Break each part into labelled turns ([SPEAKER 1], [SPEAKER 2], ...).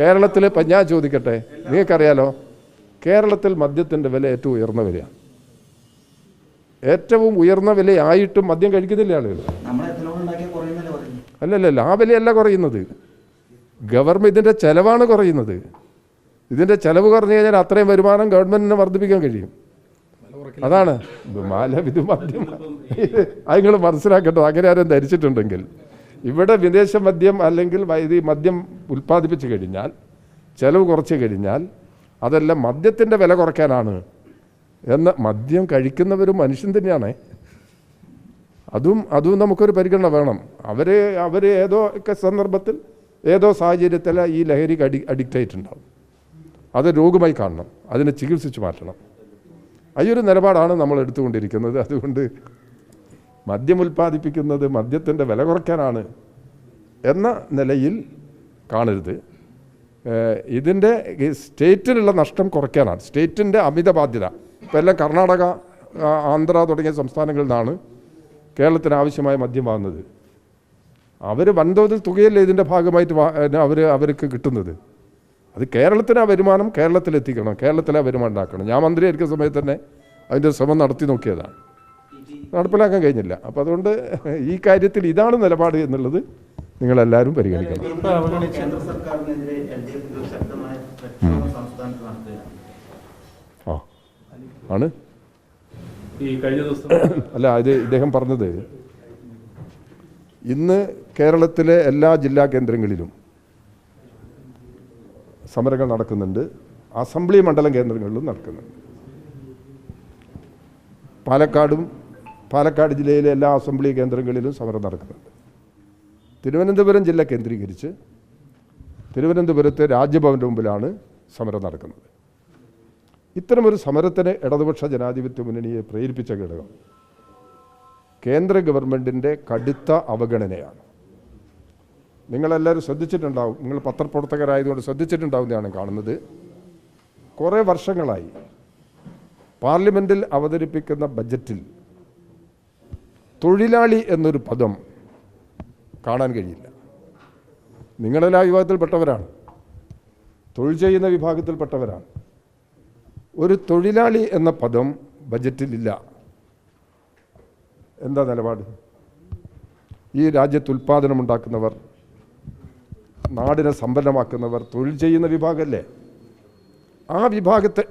[SPEAKER 1] കേരളത്തിൽ ഇപ്പം ഞാൻ ചോദിക്കട്ടെ, നിങ്ങൾക്കറിയാലോ കേരളത്തിൽ മദ്യത്തിൻ്റെ വില ഏറ്റവും ഉയർന്ന വിലയാണ്. ഏറ്റവും ഉയർന്ന വിലയായിട്ടും മദ്യം കഴിക്കുന്നില്ല ആളുകൾ. അല്ലല്ല, ആ വിലയല്ല കുറയുന്നത്, ഇതിൻ്റെ ചിലവാണ് കുറയുന്നത്. ഇതിൻ്റെ ചിലവ് കുറഞ്ഞു കഴിഞ്ഞാൽ അത്രയും വരുമാനം ഗവൺമെൻറ്റിന് വർദ്ധിപ്പിക്കാൻ കഴിയും. അതാണ് ഇത് മദ്യം. അത് നിങ്ങൾ മനസ്സിലാക്കട്ടെ. അങ്ങനെ ആരും ധരിച്ചിട്ടുണ്ടെങ്കിൽ ഇവിടെ വിദേശ മദ്യം അല്ലെങ്കിൽ മദ്യം ഉൽപ്പാദിപ്പിച്ച് കഴിഞ്ഞാൽ, ചിലവ് കുറച്ച് കഴിഞ്ഞാൽ അതെല്ലാം മദ്യത്തിൻ്റെ വില കുറയ്ക്കാനാണ് എന്ന്. മദ്യം കഴിക്കുന്നവരും മനുഷ്യൻ തന്നെയാണ്. അതും നമുക്കൊരു പരിഗണന വേണം. അവർ ഏതോ ഒക്കെ സന്ദർഭത്തിൽ ഏതോ സാഹചര്യത്തിൽ ഈ ലഹരിക്ക് അഡിക്റ്റ് ആയിട്ടുണ്ടാവും. അത് രോഗമായി കാണണം, അതിനെ ചികിത്സിച്ച് മാറ്റണം. ഈ ഒരു നിലപാടാണ് നമ്മൾ എടുത്തുകൊണ്ടിരിക്കുന്നത്. അതുകൊണ്ട് മദ്യം ഉൽപ്പാദിപ്പിക്കുന്നത് മദ്യത്തിൻ്റെ വില കുറയ്ക്കാനാണ് എന്ന നിലയിൽ കാണരുത്. ഇതിൻ്റെ സ്റ്റേറ്റിനുള്ള നഷ്ടം കുറയ്ക്കാനാണ്, സ്റ്റേറ്റിൻ്റെ അമിത ബാധ്യത. ഇപ്പോൾ എല്ലാം കർണാടക, ആന്ധ്ര തുടങ്ങിയ സംസ്ഥാനങ്ങളിൽ നിന്നാണ് കേരളത്തിന് ആവശ്യമായ മദ്യം വാങ്ങുന്നത്. അവർ വൻതോതിൽ തുകയല്ലേ ഇതിൻ്റെ ഭാഗമായിട്ട് അവർക്ക് കിട്ടുന്നത്. അത് കേരളത്തിന് ആ വരുമാനം കേരളത്തിലെത്തിക്കണം, കേരളത്തിലെ വരുമാനം ഉണ്ടാക്കണം. ഞാൻ മന്ത്രിയായിരിക്കുന്ന സമയത്ത് തന്നെ അതിൻ്റെ ശ്രമം നടത്തി നോക്കിയതാണ്, നടപ്പിലാക്കാൻ കഴിഞ്ഞില്ല. അപ്പോൾ അതുകൊണ്ട് ഈ കാര്യത്തിൽ ഇതാണ് നിലപാട് എന്നുള്ളത് നിങ്ങളെല്ലാവരും പരിഗണിക്കണം. ആണ് അല്ല, ഇത് ഇദ്ദേഹം പറഞ്ഞത് ഇന്ന് കേരളത്തിലെ എല്ലാ ജില്ലാ കേന്ദ്രങ്ങളിലും സമരങ്ങൾ നടക്കുന്നുണ്ട്, അസംബ്ലി മണ്ഡലം കേന്ദ്രങ്ങളിലും നടക്കുന്നുണ്ട്. പാലക്കാട് ജില്ലയിലെ എല്ലാ അസംബ്ലി കേന്ദ്രങ്ങളിലും സമരം നടക്കുന്നുണ്ട്. തിരുവനന്തപുരം ജില്ല കേന്ദ്രീകരിച്ച് തിരുവനന്തപുരത്തെ രാജ്ഭവൻ്റെ മുമ്പിലാണ് സമരം നടക്കുന്നത്. ഇത്തരമൊരു സമരത്തിന് ഇടതുപക്ഷ ജനാധിപത്യ മുന്നണിയെ പ്രേരിപ്പിച്ച ഘടകം കേന്ദ്ര ഗവൺമെൻറ്റിൻ്റെ കടുത്ത അവഗണനയാണ്. നിങ്ങളെല്ലാവരും ശ്രദ്ധിച്ചിട്ടുണ്ടാവും, നിങ്ങൾ പത്രപ്രവർത്തകരായതുകൊണ്ട് ശ്രദ്ധിച്ചിട്ടുണ്ടാവുന്നതാണ് കാണുന്നത്. കുറേ വർഷങ്ങളായി പാർലമെൻറ്റിൽ അവതരിപ്പിക്കുന്ന ബജറ്റിൽ തൊഴിലാളി എന്നൊരു പദം കാണാൻ കഴിയില്ല. നിങ്ങളെല്ലാ വിഭാഗത്തിൽപ്പെട്ടവരാണ്, തൊഴിൽ ചെയ്യുന്ന വിഭാഗത്തിൽപ്പെട്ടവരാണ്. ഒരു തൊഴിലാളി എന്ന പദം ബജറ്റിലില്ല. എന്താ നിലപാട്? ഈ രാജ്യത്ത് ഉൽപ്പാദനമുണ്ടാക്കുന്നവർ, നാടിനെ സമ്പന്നമാക്കുന്നവർ തൊഴിൽ ചെയ്യുന്ന വിഭാഗമല്ലേ? ആ വിഭാഗത്തെ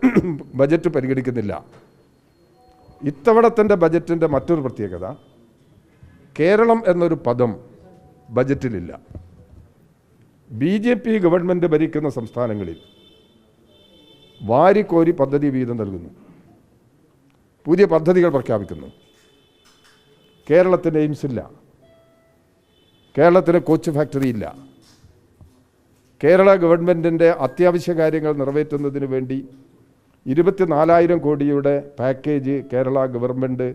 [SPEAKER 1] ബജറ്റ് പരിഗണിക്കുന്നില്ല. ഇത്തവണത്തെ ബജറ്റിൻ്റെ മറ്റൊരു പ്രത്യേകത, കേരളം എന്നൊരു പദം ബജറ്റിലില്ല. BJP ഗവൺമെൻറ് ഭരിക്കുന്ന സംസ്ഥാനങ്ങളിൽ വാരിക്കോരി പദ്ധതി വീതം നൽകുന്നു, പുതിയ പദ്ധതികൾ പ്രഖ്യാപിക്കുന്നു. കേരളത്തിന് എയിംസ് ഇല്ല, കേരളത്തിന് കോച്ച് ഫാക്ടറി ഇല്ല. കേരള ഗവൺമെൻറ്റിൻ്റെ അത്യാവശ്യ കാര്യങ്ങൾ നിറവേറ്റുന്നതിന് വേണ്ടി 24,000 കോടിയുടെ പാക്കേജ് കേരള ഗവൺമെൻറ്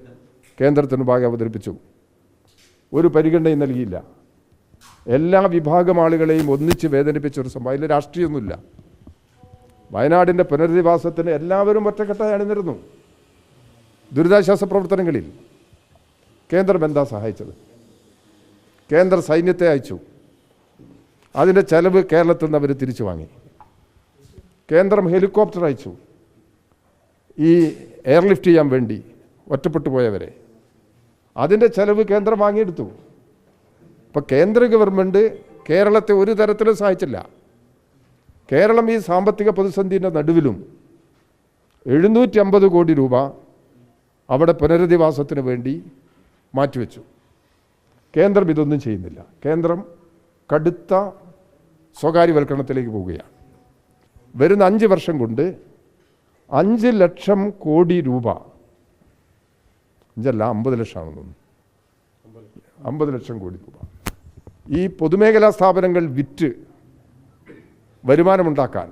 [SPEAKER 1] കേന്ദ്രത്തിന് മുമ്പാകെ അവതരിപ്പിച്ചു. ഒരു പരിഗണനയും നൽകിയില്ല. എല്ലാ വിഭാഗം ആളുകളെയും ഒന്നിച്ച് വേദനിപ്പിച്ചൊരു സംഭവം. അതിൽ രാഷ്ട്രീയമൊന്നുമില്ല. വയനാടിൻ്റെ പുനരധിവാസത്തിന് എല്ലാവരും ഒറ്റക്കെട്ടായി അണിനിരുന്നു. ദുരിതാശ്വാസ പ്രവർത്തനങ്ങളിൽ കേന്ദ്രം എന്താ സഹായിച്ചത്? കേന്ദ്ര സൈന്യത്തെ അയച്ചു, അതിൻ്റെ ചെലവ് കേരളത്തിൽ നിന്ന് അവർ തിരിച്ചു വാങ്ങി. കേന്ദ്രം ഹെലികോപ്റ്റർ അയച്ചു ഈ എയർലിഫ്റ്റ് ചെയ്യാൻ വേണ്ടി ഒറ്റപ്പെട്ടു പോയവരെ, അതിൻ്റെ ചെലവ് കേന്ദ്രം വാങ്ങിയെടുത്തു. അപ്പോൾ കേന്ദ്ര ഗവൺമെൻറ് കേരളത്തെ ഒരു തരത്തിലും സഹായിച്ചില്ല. കേരളം ഈ സാമ്പത്തിക പ്രതിസന്ധിൻ്റെ നടുവിലും 750 കോടി രൂപ അവിടെ പുനരധിവാസത്തിന് വേണ്ടി മാറ്റിവെച്ചു. കേന്ദ്രം ഇതൊന്നും ചെയ്യുന്നില്ല. കേന്ദ്രം കടുത്ത സ്വകാര്യവൽക്കരണത്തിലേക്ക് പോവുകയാണ്. വരുന്ന 5 വർഷം കൊണ്ട് 5 ലക്ഷം കോടി രൂപ, 5 അല്ല 50 ലക്ഷമാണെന്ന് തോന്നുന്നു, 50 ലക്ഷം കോടി രൂപ ഈ പൊതുമേഖലാ സ്ഥാപനങ്ങൾ വിറ്റ് വരുമാനമുണ്ടാക്കാൻ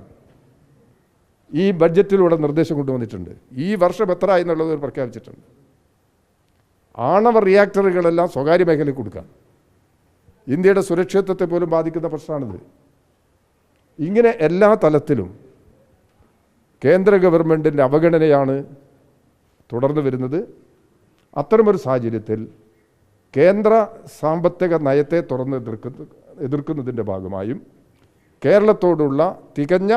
[SPEAKER 1] ഈ ബഡ്ജറ്റിലൂടെ നിർദ്ദേശം കൊണ്ടുവന്നിട്ടുണ്ട്. ഈ വർഷം എത്ര എന്നുള്ളത് പ്രഖ്യാപിച്ചിട്ടുണ്ട്. ആണവ റിയാക്ടറുകളെല്ലാം സ്വകാര്യ മേഖലയിൽ കൊടുക്കാം. ഇന്ത്യയുടെ സുരക്ഷിതത്വത്തെ പോലും ബാധിക്കുന്ന പ്രശ്നമാണിത്. ഇങ്ങനെ എല്ലാ തലത്തിലും കേന്ദ്ര ഗവൺമെൻറ്റിൻ്റെ അവഗണനയാണ് തുടർന്നു വരുന്നത്. അത്തരമൊരു സാഹചര്യത്തിൽ കേന്ദ്ര സാമ്പത്തിക നയത്തെ തുറന്ന് എതിർക്കുന്നതിൻ്റെ ഭാഗമായും കേരളത്തോടുള്ള തികഞ്ഞ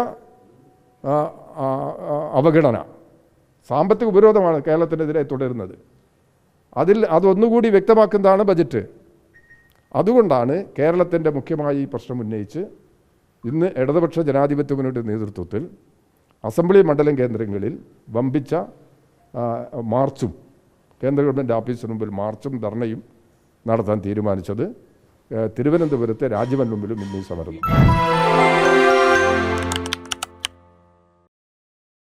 [SPEAKER 1] അവഗണന, സാമ്പത്തിക ഉപരോധമാണ് കേരളത്തിനെതിരെ തുടരുന്നത്. അതൊന്നുകൂടി വ്യക്തമാക്കുന്നതാണ് ബജറ്റ്. അതുകൊണ്ടാണ് കേരളത്തിൻ്റെ മുഖ്യമായി ഈ പ്രശ്നം ഉന്നയിച്ച് ഇന്ന് ഇടതുപക്ഷ ജനാധിപത്യ മുന്നണിയുടെ നേതൃത്വത്തിൽ അസംബ്ലി മണ്ഡലം കേന്ദ്രങ്ങളിൽ വമ്പിച്ച മാർച്ചും, കേന്ദ്ര ഗവൺമെൻറ് ഓഫീസിന് മുമ്പിൽ മാർച്ചും ധർണയും നടത്താൻ തീരുമാനിച്ചത്. തിരുവനന്തപുരത്തെ രാജ്ഭവന് മുമ്പിലും ഇന്ന് ഈ സമരം.